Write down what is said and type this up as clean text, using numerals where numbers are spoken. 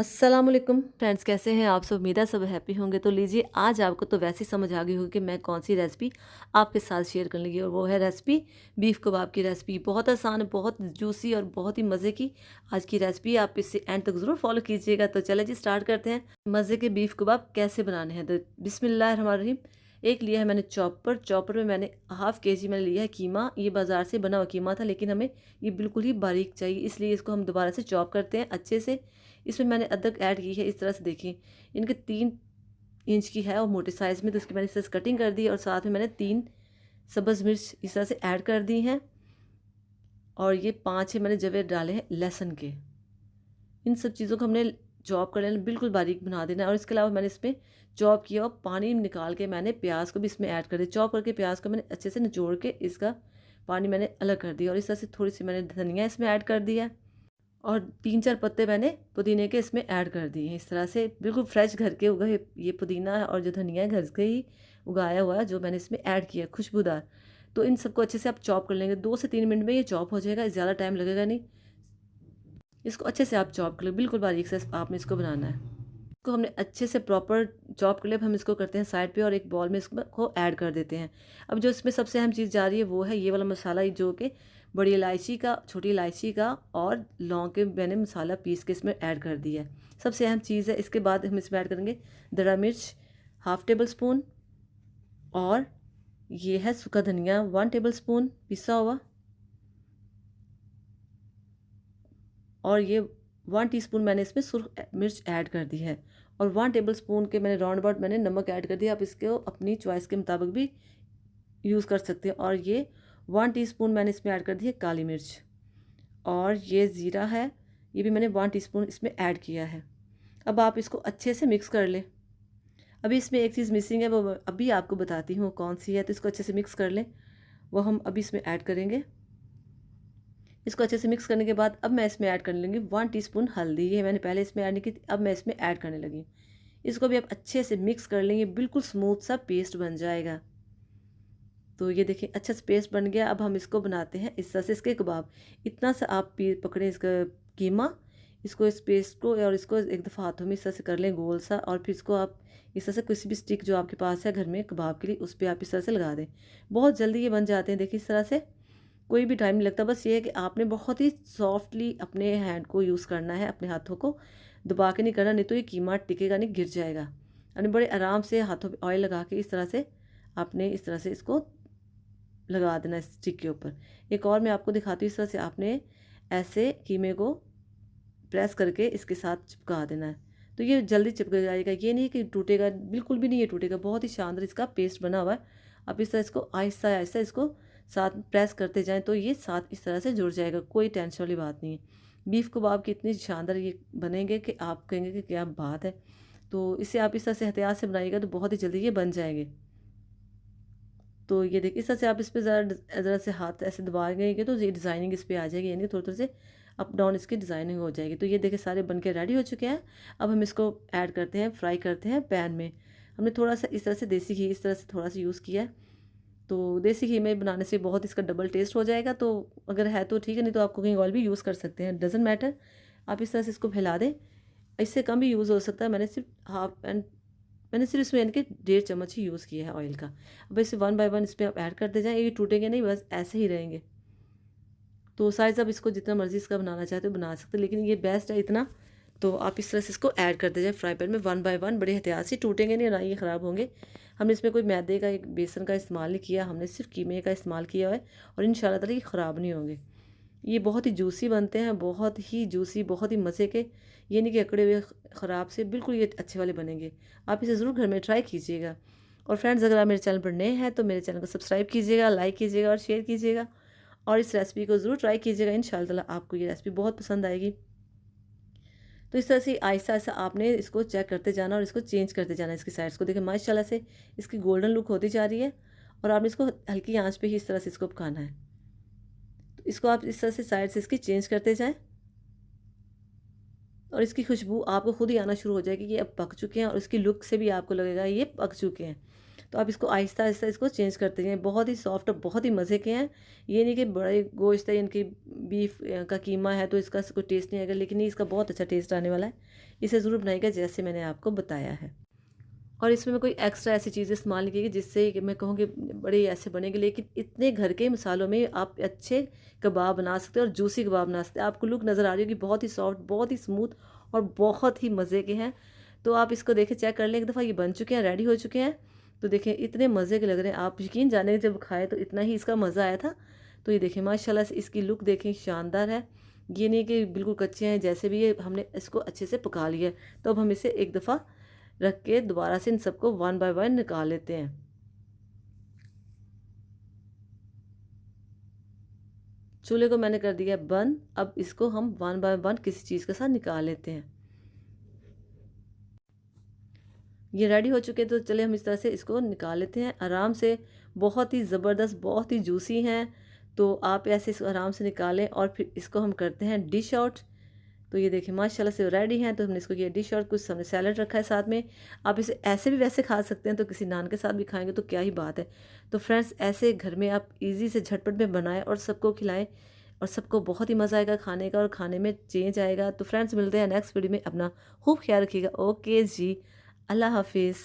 अस्सलाम वालेकुम फ्रेंड्स, कैसे हैं आप सब? उम्मीद है सब हैप्पी होंगे। तो लीजिए, आज आपको तो वैसे ही समझ आ गई होगी कि मैं कौन सी रेसिपी आपके साथ शेयर करने लगी, और वो है रेसिपी बीफ कबाब की रेसिपी। बहुत आसान, बहुत जूसी और बहुत ही मज़े की आज की रेसिपी। आप इसे एंड तक ज़रूर फॉलो कीजिएगा। तो चले जी, स्टार्ट करते हैं। मज़े के बीफ कबाब कैसे बनाने हैं, तो बिस्मिल्लाहिर्रहमानिर्रहीम। एक लिया है मैंने चॉपर। चॉपर में मैंने हाफ़ केजी मैंने लिया है कीमा। ये बाज़ार से बना हुआ कीमा था, लेकिन हमें ये बिल्कुल ही बारीक चाहिए, इसलिए इसको हम दोबारा से चॉप करते हैं अच्छे से। इसमें मैंने अदरक ऐड की है, इस तरह से देखिए। इनके 3 इंच की है और मोटे साइज़ में, तो इसकी मैंने इस तरह से कटिंग कर दी है। और साथ में मैंने 3 सब्ज़ मिर्च इस तरह से ऐड कर दी हैं। और ये 5-6 मैंने जवे डाले हैं लहसुन के। इन सब चीज़ों को हमने चॉप कर लेना, बिल्कुल बारीक बना देना है। और इसके अलावा मैंने इसमें चॉप किया और पानी निकाल के मैंने प्याज को भी इसमें ऐड कर दिया। चॉप करके प्याज को मैंने अच्छे से निचोड़ के इसका पानी मैंने अलग कर दिया। और इस तरह से थोड़ी सी मैंने धनिया इसमें ऐड कर दिया है। और 3-4 पत्ते मैंने पुदीने के इसमें ऐड कर दिए हैं। इस तरह से बिल्कुल फ्रेश घर के उगाए ये पुदीना है, और जो धनिया है घर से ही उगाया हुआ है, जो मैंने इसमें ऐड किया है खुशबूदार। तो इन सबको अच्छे से आप चॉप कर लेंगे। 2 से 3 मिनट में ये चॉप हो जाएगा, ज़्यादा टाइम लगेगा नहीं। इसको अच्छे से आप चॉप कर लें, बिल्कुल बारीक से आपने इसको बनाना है। इसको हमने अच्छे से प्रॉपर चॉप कर लिया। अब हम इसको करते हैं साइड पे, और एक बॉल में इसको ऐड कर देते हैं। अब जो इसमें सबसे अहम चीज़ जा रही है वो है ये वाला मसाला, जो कि बड़ी इलायची का, छोटी इलायची का और लौंग के मैंने मसाला पीस के इसमें ऐड कर दिया है। सबसे अहम चीज़ है। इसके बाद हम इसमें ऐड करेंगे दरा मिर्च 1/2 टेबल स्पून, और ये है सूखा धनिया 1 टेबल स्पून पिसा हुआ, और ये 1 टीस्पून मैंने इसमें सुर्ख मिर्च ऐड कर दी है। और 1 टेबल स्पून के मैंने राउंड अबाउट मैंने नमक ऐड कर दिया। आप इसको अपनी चॉइस के मुताबिक भी यूज़ कर सकते हैं। और ये 1 टीस्पून मैंने इसमें ऐड कर दी है काली मिर्च। और ये ज़ीरा है, ये भी मैंने 1 टीस्पून इसमें ऐड किया है। अब आप इसको अच्छे से मिक्स कर लें। अभी इसमें एक चीज़ मिसिंग है, वो अभी आपको बताती हूँ कौन सी है। तो इसको अच्छे से मिक्स कर लें, वो हम अभी इसमें ऐड करेंगे। इसको अच्छे से मिक्स करने के बाद अब मैं इसमें ऐड करने लगी 1 टीस्पून हल्दी। ये मैंने पहले इसमें ऐड नहीं की थी, अब मैं इसमें ऐड करने लगी। इसको भी आप अच्छे से मिक्स कर लेंगे, बिल्कुल स्मूथ सा पेस्ट बन जाएगा। तो ये देखिए अच्छा सा पेस्ट बन गया। अब हम इसको बनाते हैं इस तरह से इसके कबाब। इतना सा आप पकड़ें इसका कीमा, इसको इस पेस्ट को, और इसको एक दफ़ा हाथों में इस तरह से कर लें गोल सा। और फिर इसको आप इस तरह से किसी भी स्टिक जो आपके पास है घर में कबाब के लिए, उस पर आप इस तरह से लगा दें। बहुत जल्दी ये बन जाते हैं, देखिए इस तरह से। कोई भी टाइम नहीं लगता। बस ये है कि आपने बहुत ही सॉफ्टली अपने हैंड को यूज़ करना है, अपने हाथों को दबा के नहीं करना, नहीं तो ये कीमा टिकेगा नहीं, गिर जाएगा। यानी बड़े आराम से हाथों पे ऑयल लगा के इस तरह से आपने इस तरह से इसको लगा देना है स्टिक के ऊपर। एक और मैं आपको दिखाती हूँ, इस तरह से आपने ऐसे कीमे को प्रेस करके इसके साथ चिपका देना है। तो ये जल्दी चिपक जाएगा, ये नहीं कि टूटेगा, बिल्कुल भी नहीं ये टूटेगा। बहुत ही शानदार इसका पेस्ट बना हुआ है। आप इस तरह इसको आहिस्ता आहिस्ता इसको साथ प्रेस करते जाएं, तो ये साथ इस तरह से जुड़ जाएगा। कोई टेंशन वाली बात नहीं है। बीफ कबाब की इतनी शानदार ये बनेंगे कि आप कहेंगे कि क्या बात है। तो इसे आप इस तरह से एहतियात से बनाइएगा, तो बहुत ही जल्दी ये बन जाएंगे। तो ये देखिए इस तरह से आप इस पे ज़रा से हाथ ऐसे दबाएंगे तो ये डिज़ाइनिंग इस पे आ जाएगी, यानी थोड़ी थोड़ी से अप डाउन इसकी डिज़ाइनिंग हो जाएगी। तो ये देखिए सारे बन के रेडी हो चुके हैं। अब हम इसको ऐड करते हैं, फ्राई करते हैं पैन में। हमने थोड़ा सा इस तरह से देसी घी इस तरह से थोड़ा सा यूज़ किया है। तो देसी घी में बनाने से बहुत इसका डबल टेस्ट हो जाएगा। तो अगर है तो ठीक है, नहीं तो आप कुकिंग ऑयल भी यूज़ कर सकते हैं, डजेंट मैटर। आप इस तरह से इसको फैला दें। इससे कम भी यूज़ हो सकता है। मैंने सिर्फ इसमें यानी कि 1.5 चम्मच ही यूज़ किया है ऑयल का। अब इसे 1 बाय 1 इस पे आप ऐड करते जाएँ, ये टूटेंगे नहीं, बस ऐसे ही रहेंगे। तो साइज़ आप इसको जितना मर्ज़ी इसका बनाना चाहते हो बना सकते हो, लेकिन ये बेस्ट है इतना। तो आप इस तरह से इसको ऐड करते जाएँ फ्राई पैन में 1 बाय 1, बड़े एहतियात से, टूटेंगे नहीं, ना ये ख़राब होंगे। हमने इसमें कोई मैदे का, एक बेसन का इस्तेमाल नहीं किया, हमने सिर्फ कीमे का इस्तेमाल किया है। और इंशाल्लाह ताला ये ख़राब नहीं होंगे। ये बहुत ही जूसी बनते हैं, बहुत ही जूसी, बहुत ही मज़े के। ये नहीं कि अकड़े हुए ख़राब से, बिल्कुल ये अच्छे वाले बनेंगे। आप इसे ज़रूर घर में ट्राई कीजिएगा। और फ्रेंड्स, अगर आप मेरे चैनल पर नए हैं तो मेरे चैनल को सब्सक्राइब कीजिएगा, लाइक कीजिएगा और शेयर कीजिएगा। और इस रेसिपी को ज़रूर ट्राई कीजिएगा, इंशाअल्लाह ताला आपको ये रेसिपी बहुत पसंद आएगी। तो इस तरह से आहिस्ता आहिस्ता आपने इसको चेक करते जाना और इसको चेंज करते जाना। इसकी साइड्स को देखिए माशाल्लाह से इसकी गोल्डन लुक होती जा रही है। और आपने इसको हल्की आंच पे ही इस तरह से इसको पकाना है। तो इसको आप इस तरह से साइड से इसकी चेंज करते जाएं, और इसकी खुशबू आपको खुद ही आना शुरू हो जाएगी कि ये अब पक चुके हैं, और इसकी लुक से भी आपको लगेगा ये पक चुके हैं। तो आप इसको आहिस्ता आहिस्ता इसको चेंज करते जाएं। बहुत ही सॉफ्ट और बहुत ही मज़े के हैं। ये नहीं कि बड़े गोश्त है, इनकी बीफ का कीमा है तो इसका कोई टेस्ट नहीं आएगा, लेकिन नहीं, इसका बहुत अच्छा टेस्ट आने वाला है। इसे ज़रूर बनाइएगा जैसे मैंने आपको बताया है। और इसमें मैं कोई एक्स्ट्रा ऐसी चीज़ें इस्तेमाल नहीं की जिससे कि मैं कहूँ कि बड़े ऐसे बनेंगे, लेकिन इतने घर के मसालों में आप अच्छे कबाब बना सकते हैं और जूसी कबाब बना सकते हैं। आपको लुक नज़र आ रही होगी, बहुत ही सॉफ्ट, बहुत ही स्मूथ और बहुत ही मज़े के हैं। तो आप इसको देखें, चेक कर लें एक दफ़ा, ये बन चुके हैं, रेडी हो चुके हैं। तो देखें इतने मज़े के लग रहे हैं, आप यकीन जाने जब खाए तो इतना ही इसका मज़ा आया था। तो ये देखें माशाल्लाह से इसकी लुक देखें, शानदार है। ये नहीं कि बिल्कुल कच्चे हैं, जैसे भी ये हमने इसको अच्छे से पका लिया है। तो अब हम इसे एक दफ़ा रख के दोबारा से इन सबको वन बाय वन निकाल लेते हैं। चूल्हे को मैंने कर दिया बंद। अब इसको हम वन बाय वन किसी चीज़ के साथ निकाल लेते हैं। ये रेडी हो चुके हैं, तो चलिए हम इस तरह से इसको निकाल लेते हैं आराम से। बहुत ही ज़बरदस्त, बहुत ही जूसी हैं। तो आप ऐसे इसको आराम से निकालें और फिर इसको हम करते हैं डिश आउट। तो ये देखिए माशाल्लाह से रेडी हैं। तो हमने इसको किया डिश आउट, कुछ हमने सैलड रखा है साथ में। आप इसे ऐसे भी वैसे खा सकते हैं, तो किसी नान के साथ भी खाएंगे तो क्या ही बात है। तो फ्रेंड्स, ऐसे घर में आप इजी से झटपट में बनाएं और सबको खिलाएं, और सबको बहुत ही मज़ा आएगा खाने का और खाने में चेंज आएगा। तो फ्रेंड्स, मिलते हैं नेक्स्ट वीडियो में। अपना खूब ख्याल रखिएगा। ओके जी, अल्लाह हाफिज़।